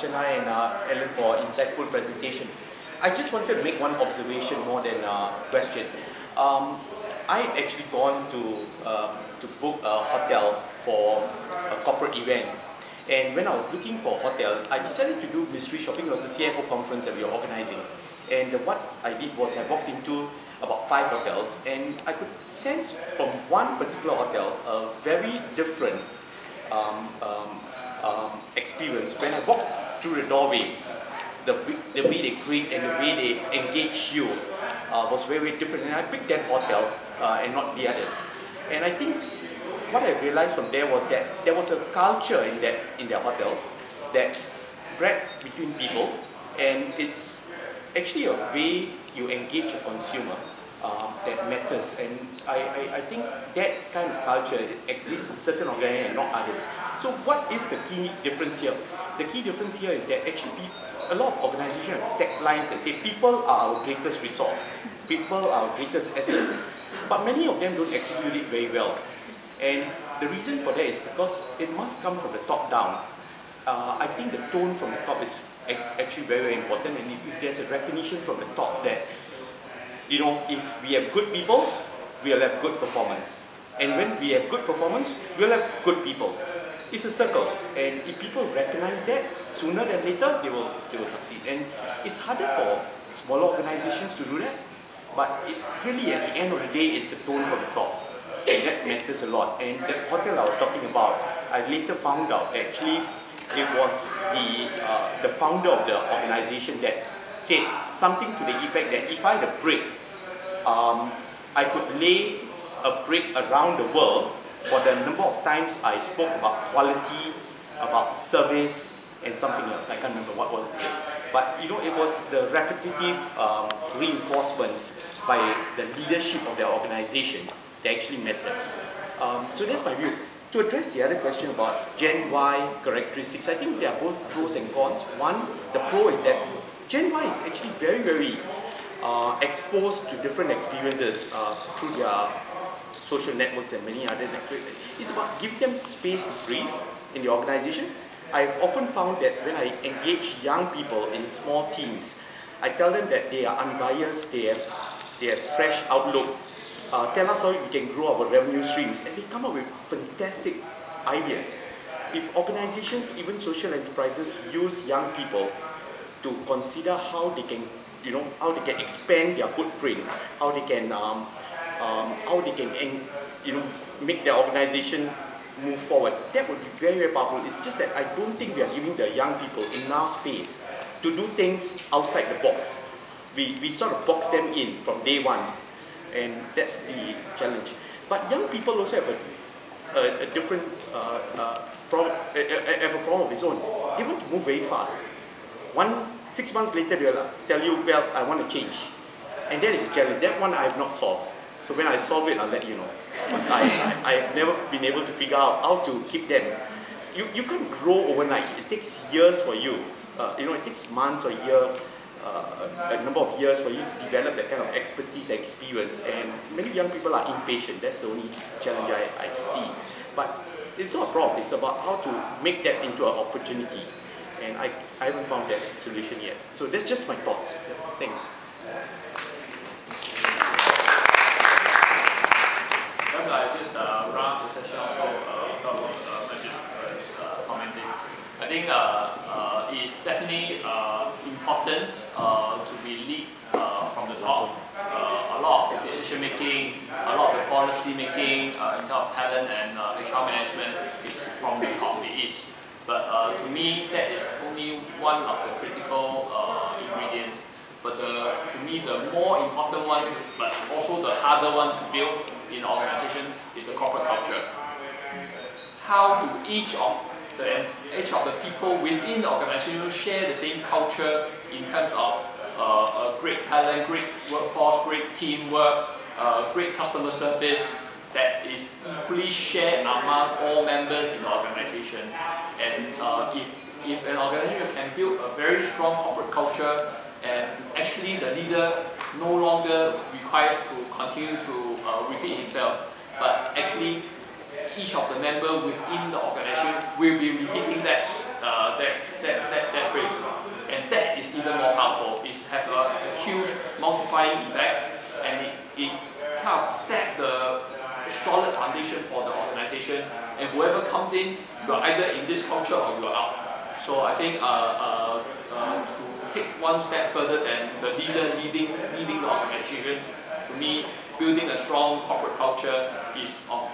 Chennai and Ellen for insightful presentation. I just wanted to make one observation more than a question. I actually gone to book a hotel for a corporate event. And when I was looking for a hotel, I decided to do mystery shopping. It was a CFO conference that we were organizing. And what I did was I walked into about 5 hotels, and I could sense from one particular hotel a very different experience. When I walked through the doorway, the way they greet and the way they engage you was very, very different. And I picked that hotel and not the others. And I think what I realized from there was that there was a culture in their hotel that bred between people, and it's actually a way you engage a consumer that matters. And I think that kind of culture exists in certain organizations and not others. So what is the key difference here? The key difference here is that actually a lot of organizations have taglines that say people are our greatest resource, people are our greatest asset, but many of them don't execute it very well. And the reason for that is because it must come from the top down. I think the tone from the top is actually very, very important, and if there's a recognition from the top that, you know, if we have good people, we'll have good performance. And when we have good performance, we'll have good people. It's a circle, and if people recognize that, sooner than later, they will succeed. And it's harder for smaller organizations to do that, but really at the end of the day, it's the tone from the top. And that matters a lot. And the hotel I was talking about, I later found out actually it was the founder of the organization that said something to the effect that if I had a brick, I could lay a brick around the world for the number of times I spoke about quality, about service, and something else. I can't remember what was it. But you know, it was the repetitive reinforcement by the leadership of the organization that actually mattered. So that's my view. To address the other question about Gen Y characteristics, I think there are both pros and cons. One, the pro is that Gen Y is actually very, very exposed to different experiences through their social networks and many others. It's about giving them space to breathe in the organization. I've often found that when I engage young people in small teams, I tell them that they are unbiased, they have fresh outlook. Tell us how we can grow our revenue streams, and they come up with fantastic ideas. If organizations, even social enterprises, use young people to consider how they can, you know, how they can expand their footprint, how they can, you know, make their organization move forward, that would be very, very powerful. It's just that I don't think we are giving the young people enough space to do things outside the box. We sort of box them in from day one. And that's the challenge. But young people also have a different problem, have a problem of its own. They want to move very fast. 6 months later, they'll tell you, well, I want to change. And that is a challenge. That one I have not solved. So when I solve it, I'll let you know. But I have never been able to figure out how to keep them. You can't grow overnight. It takes years for you. You know, it takes months or a year. A number of years for you to develop that kind of expertise and experience, and many young people are impatient. That's the only challenge I see. But it's not a problem, it's about how to make that into an opportunity, and I haven't found that solution yet. So that's just my thoughts. Thanks. I just round the session also commenting. I think it's definitely important to be lead from the top. A lot of decision making, a lot of the policy making in terms of talent and HR management is from the top. It is. But to me, that is only one of the critical ingredients. But to me, the more important one, but also the harder one to build in an organization is the corporate culture. How do each of the people within the organization share the same culture in terms of great talent, great workforce, great teamwork, great customer service that is equally shared among all members in the organization. And if an organization can build a very strong corporate culture, and actually the leader no longer requires to continue to repeat himself, but actually each of the members within the organization will be repeating that phrase. even more powerful. It has a huge multiplying effect, and it kind of set the solid foundation for the organization. And whoever comes in, you're either in this culture or you're out. So I think to take one step further than the leader leading the organization, to me, building a strong corporate culture is of